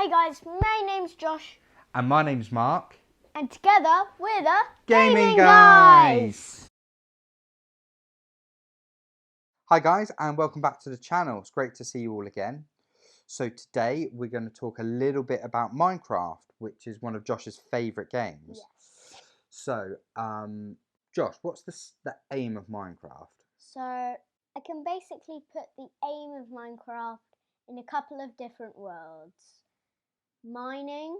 Hi guys, my name's Josh. And my name's Mark. And together we're the Gaming Guys! Hi guys, and welcome back to the channel. It's great to see you all again. So today we're going to talk a little bit about Minecraft, which is one of Josh's favourite games. Yes. So, Josh, what's the aim of Minecraft? So I can basically put the aim of Minecraft in a couple of different worlds. Mining,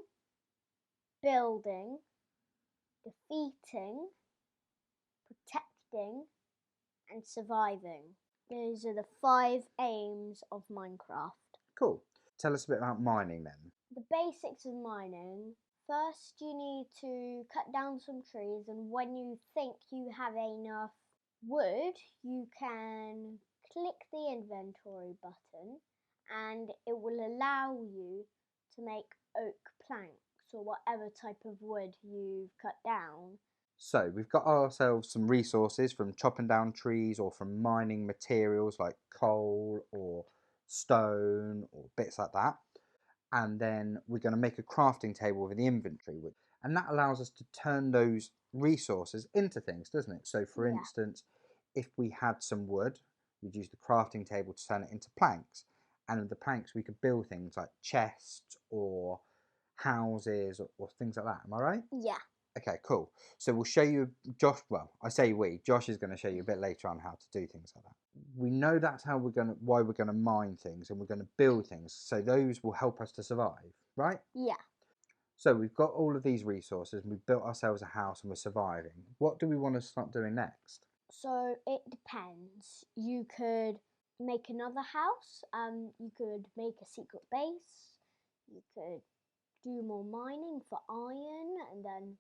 building, defeating, protecting, and surviving. Those are the 5 aims of Minecraft. Cool. Tell us a bit about mining then. The basics of mining. First, you need to cut down some trees, and when you think you have enough wood, you can click the inventory button and it will allow you to make oak planks or whatever type of wood you've cut down. So we've got ourselves some resources from chopping down trees or from mining materials like coal or stone or bits like that. And then we're going to make a crafting table with the inventory, and that allows us to turn those resources into things, doesn't it? So for instance, if we had some wood, we'd use the crafting table to turn it into planks, and with the planks we could build things like chests or houses or things like that. Am I right? Yeah. Okay, cool. So we'll show you, Josh, well, I say we, Josh is going to show you a bit later on how to do things like that. We know that's why we're going to mine things and we're going to build things. So those will help us to survive, right? Yeah. So we've got all of these resources and we've built ourselves a house and we're surviving. What do we want to start doing next? So it depends. You could make another house, you could make a secret base, you could do more mining for iron, and then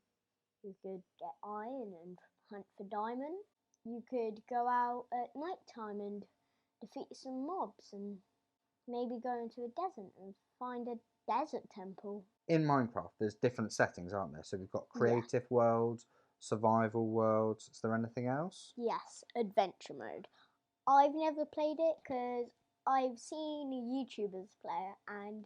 you could get iron and hunt for diamond. You could go out at night time and defeat some mobs and maybe go into a desert and find a desert temple. In Minecraft, there's different settings, aren't there? So we've got creative worlds, survival worlds. Is there anything else? Yes, adventure mode. I've never played it because I've seen YouTubers play it and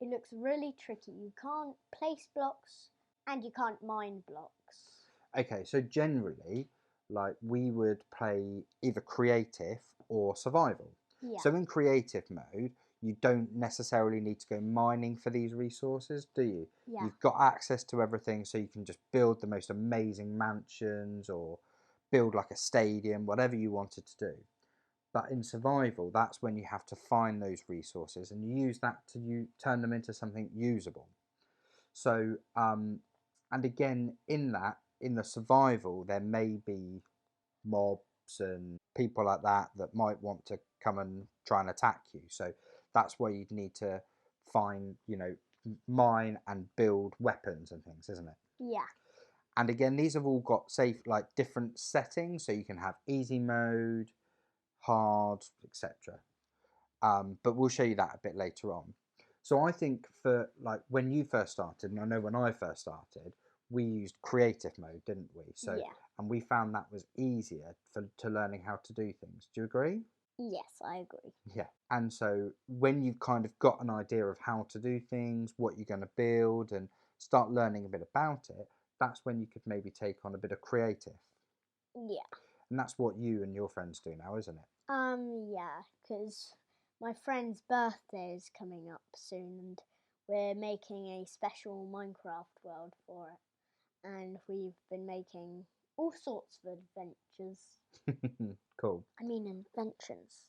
it looks really tricky. You can't place blocks and you can't mine blocks. Okay, so generally, like we would play either creative or survival. Yeah. So in creative mode, you don't necessarily need to go mining for these resources, do you? Yeah. You've got access to everything, so you can just build the most amazing mansions or build like a stadium, whatever you wanted to do. But in survival, that's when you have to find those resources and use that to turn them into something usable. So, and again, in the survival, there may be mobs and people like that that might want to come and try and attack you. So that's where you'd need to find, mine and build weapons and things, isn't it? Yeah. And again, these have all got like different settings, so you can have easy mode, hard, etc. But we'll show you that a bit later on. So I think for like when you first started, and I know when I first started, we used creative mode, didn't we? So and we found that was easier to learning how to do things. Do you agree? Yes, I agree. Yeah. And so when you've kind of got an idea of how to do things, what you're going to build, and start learning a bit about it, that's when you could maybe take on a bit of creative. Yeah. And that's what you and your friends do now, isn't it? Yeah, because my friend's birthday is coming up soon and we're making a special Minecraft world for it. And we've been making all sorts of adventures. Cool. I mean inventions.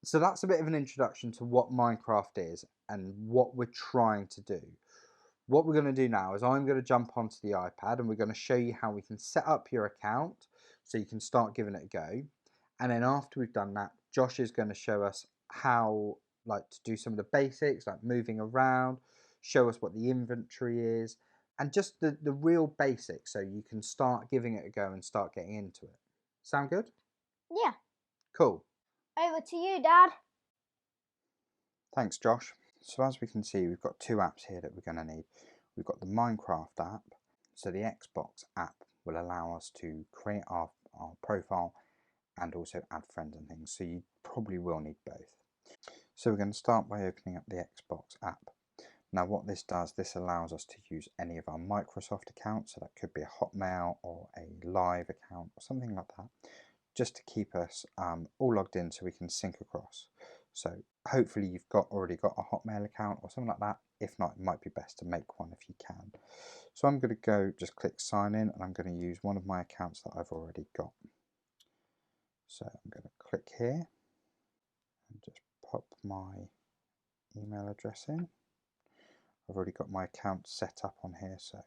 So that's a bit of an introduction to what Minecraft is and what we're trying to do. What we're going to do now is I'm going to jump onto the iPad and we're going to show you how we can set up your account so you can start giving it a go. And then after we've done that, Josh is going to show us how to do some of the basics, like moving around, show us what the inventory is, and just the real basics so you can start giving it a go and start getting into it. Sound good? Yeah. Cool. Over to you, Dad. Thanks, Josh. So as we can see, we've got 2 apps here that we're going to need. We've got the Minecraft app. So the Xbox app will allow us to create our profile and also add friends and things. So you probably will need both. So we're going to start by opening up the Xbox app. Now what this does, this allows us to use any of our Microsoft accounts, so that could be a Hotmail or a Live account or something like that, just to keep us all logged in so we can sync across. So hopefully you've already got a Hotmail account or something like that. If not, it might be best to make one if you can. So I'm going to just click sign in, and I'm going to use one of my accounts that I've already got. So I'm going to click here and just pop my email address in. I've already got my account set up on here, so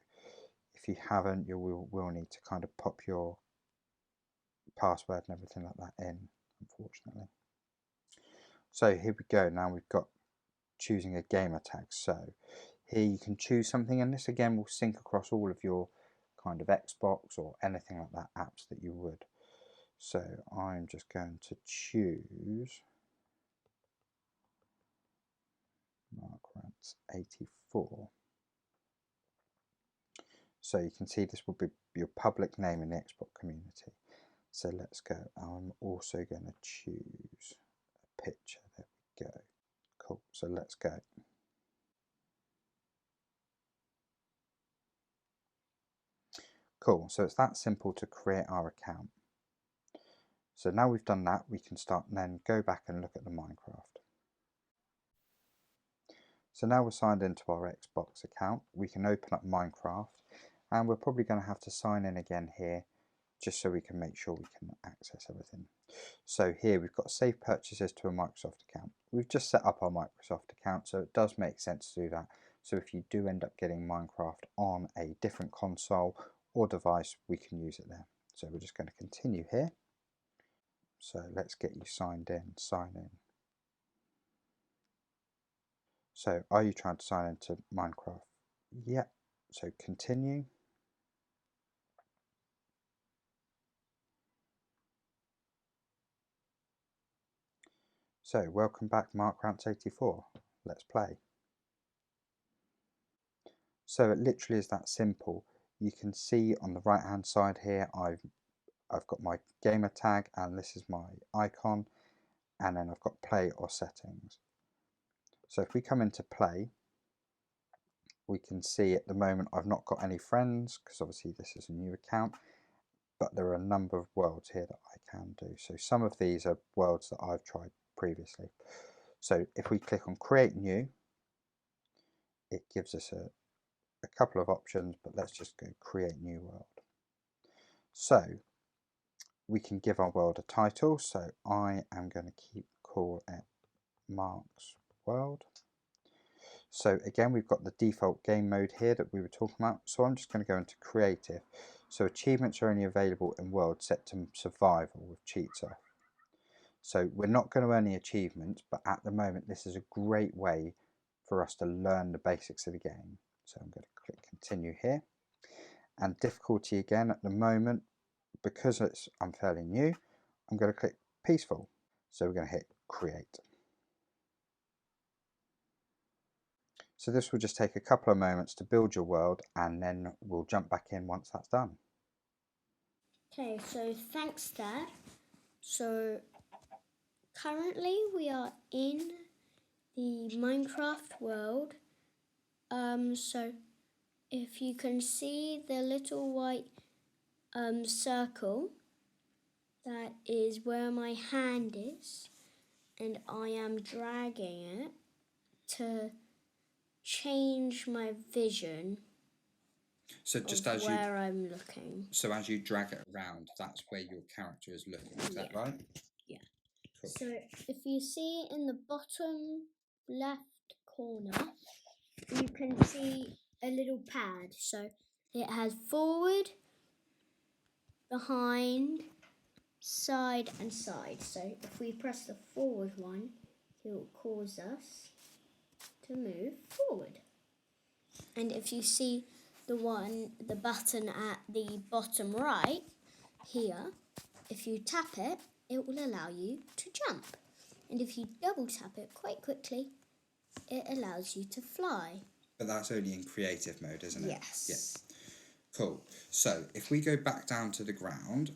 if you haven't, you will need to kind of pop your password and everything like that in, unfortunately. So here we go. Now we've got choosing a gamer tag. So here you can choose something, and this again will sync across all of your kind of Xbox or anything like that apps that you would. So I'm just going to choose MarkRants84. So you can see this will be your public name in the Xbox community. So let's go. I'm also going to choose a picture. There we go. Cool. So let's go. Cool. So it's that simple to create our account. So now we've done that, we can start and then go back and look at the Minecraft. So now we're signed into our Xbox account, we can open up Minecraft, and we're probably going to have to sign in again here just so we can make sure we can access everything. So here we've got save purchases to a Microsoft account. We've just set up our Microsoft account, so it does make sense to do that. So if you do end up getting Minecraft on a different console or device, we can use it there. So we're just going to continue here. So let's get you signed in, sign in. So are you trying to sign into Minecraft? Yep. So continue. So welcome back, MarkRants84. Let's play. So it literally is that simple. You can see on the right hand side here I've got my gamer tag, and this is my icon, and then I've got play or settings. So if we come into play, we can see at the moment I've not got any friends because obviously this is a new account, but there are a number of worlds here that I can do. So some of these are worlds that I've tried previously. So if we click on create new, it gives us a couple of options, but let's just go create new world. So we can give our world a title. So I am going to call it Mark's World. So again, we've got the default game mode here that we were talking about. So I'm just going to go into creative. So achievements are only available in world set to survival with cheats off. So we're not going to earn any achievements, but at the moment this is a great way for us to learn the basics of the game. So I'm going to click continue here. And difficulty again at the moment, because I'm fairly new, I'm going to click peaceful. So we're going to hit create. So this will just take a couple of moments to build your world, and then we'll jump back in once that's done. Okay, so thanks Dad. So currently we are in the Minecraft world. So if you can see the little white circle, that is where my hand is, and I am dragging it to change my vision. So just of where I'm looking. So as you drag it around, that's where your character is looking. Is that right? Yeah. Cool. So if you see in the bottom left corner, you can see a little pad. So it has forward, behind, side and side. So if we press the forward one, it will cause us to move forward. And if you see the button at the bottom right here, if you tap it, it will allow you to jump. And if you double tap it quite quickly, it allows you to fly. But that's only in creative mode, isn't it? Yes. Yeah. Cool. So if we go back down to the ground,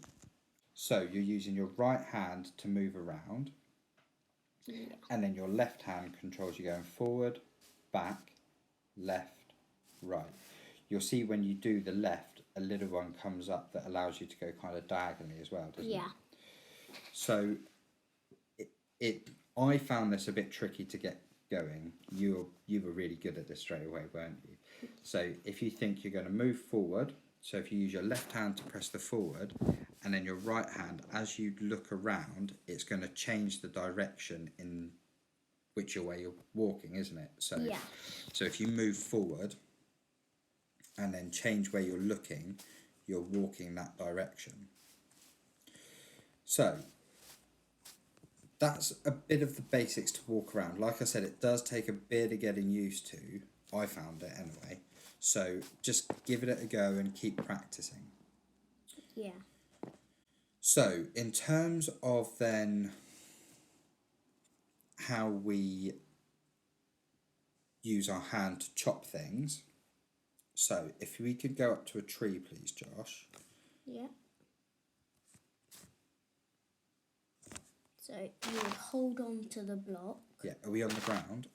so you're using your right hand to move around. Yeah. And then your left hand controls you going forward, back, left, right. You'll see when you do the left, a little one comes up that allows you to go kind of diagonally as well, doesn't it? So I found this a bit tricky to get going. You were really good at this straight away, weren't you? So if you think you're going to move forward, so if you use your left hand to press the forward, and then your right hand, as you look around, it's going to change the direction in which way you're walking, isn't it? So Yeah. So if you move forward and then change where you're looking, you're walking that direction. So that's a bit of the basics to walk around. Like I said, it does take a bit of getting used to. I found it anyway. So just give it a go and keep practicing. Yeah. So in terms of then how we use our hand to chop things. So if we could go up to a tree, please, Josh. Yeah. So you would hold on to the block. Yeah, are we on the ground?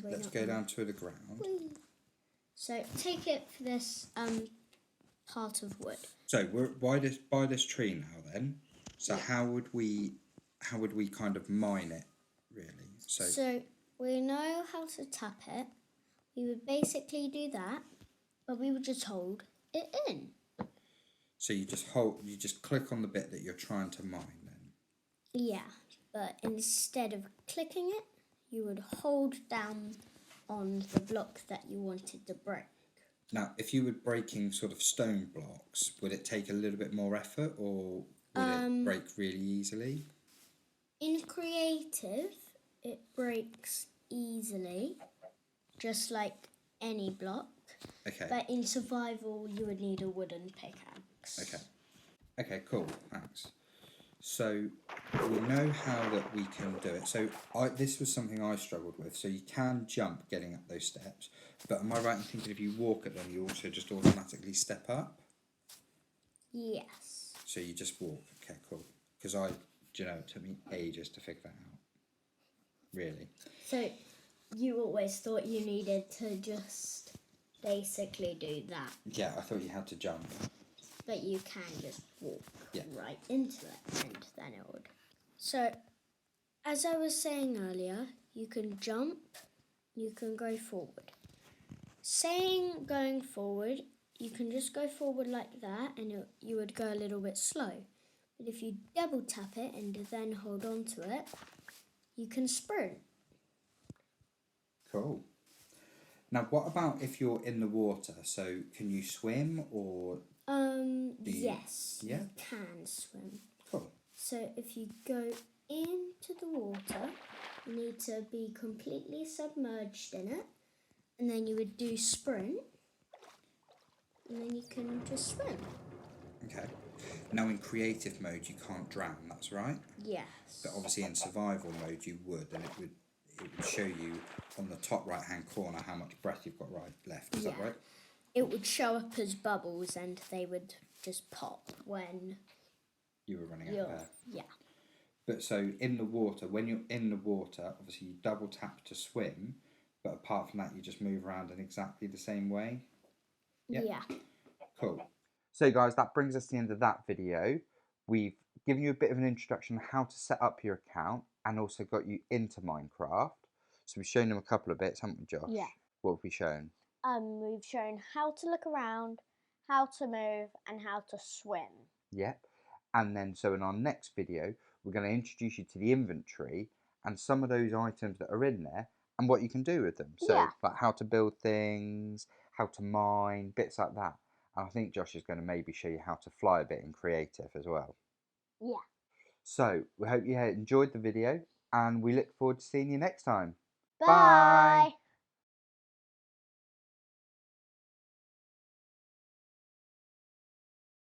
Let's go down to the ground. Whee. So take it for this part of wood. So we're by this tree now then. So yeah. how would we kind of mine it really? So we know how to tap it. We would basically do that, but we would just hold it in. So you just click on the bit that you're trying to mine then. Yeah, but instead of clicking it, you would hold down on the block that you wanted to break. Now, if you were breaking sort of stone blocks, would it take a little bit more effort, or would it break really easily? In creative, it breaks easily, just like any block. Okay. But in survival, you would need a wooden pickaxe. Okay. Okay, cool. Thanks. So we know how that we can do it. So this was something I struggled with. So you can jump getting up those steps, but am I right in thinking if you walk at them, you also just automatically step up? Yes. So you just walk. Okay, cool. Because it took me ages to figure that out. Really. So you always thought you needed to just basically do that. Yeah, I thought you had to jump. But you can just walk right into it, and then it would. So, as I was saying earlier, you can jump, you can go forward. Saying going forward, you can just go forward like that, and you would go a little bit slow. But if you double tap it and then hold on to it, you can sprint. Cool. Now, what about if you're in the water? So, can you swim or... Yes, yeah? you can swim. Cool. So if you go into the water, you need to be completely submerged in it, and then you would do sprint, and then you can just swim. Okay. Now in creative mode you can't drown, that's right? Yes. But obviously in survival mode you would, and it would show you on the top right hand corner how much breath you've got left, is that right? It would show up as bubbles, and they would just pop when you were running out of air. Yeah. But so in the water, when you're in the water, obviously you double tap to swim, but apart from that you just move around in exactly the same way? Yep. Yeah. Cool. So guys, that brings us to the end of that video. We've given you a bit of an introduction on how to set up your account and also got you into Minecraft. So we've shown them a couple of bits, haven't we, Josh? Yeah. What have we shown? We've shown how to look around, how to move, and how to swim. Yep. And then, so in our next video, we're going to introduce you to the inventory and some of those items that are in there and what you can do with them. So, like how to build things, how to mine, bits like that. And I think Josh is going to maybe show you how to fly a bit in creative as well. Yeah. So, we hope you enjoyed the video and we look forward to seeing you next time. Bye.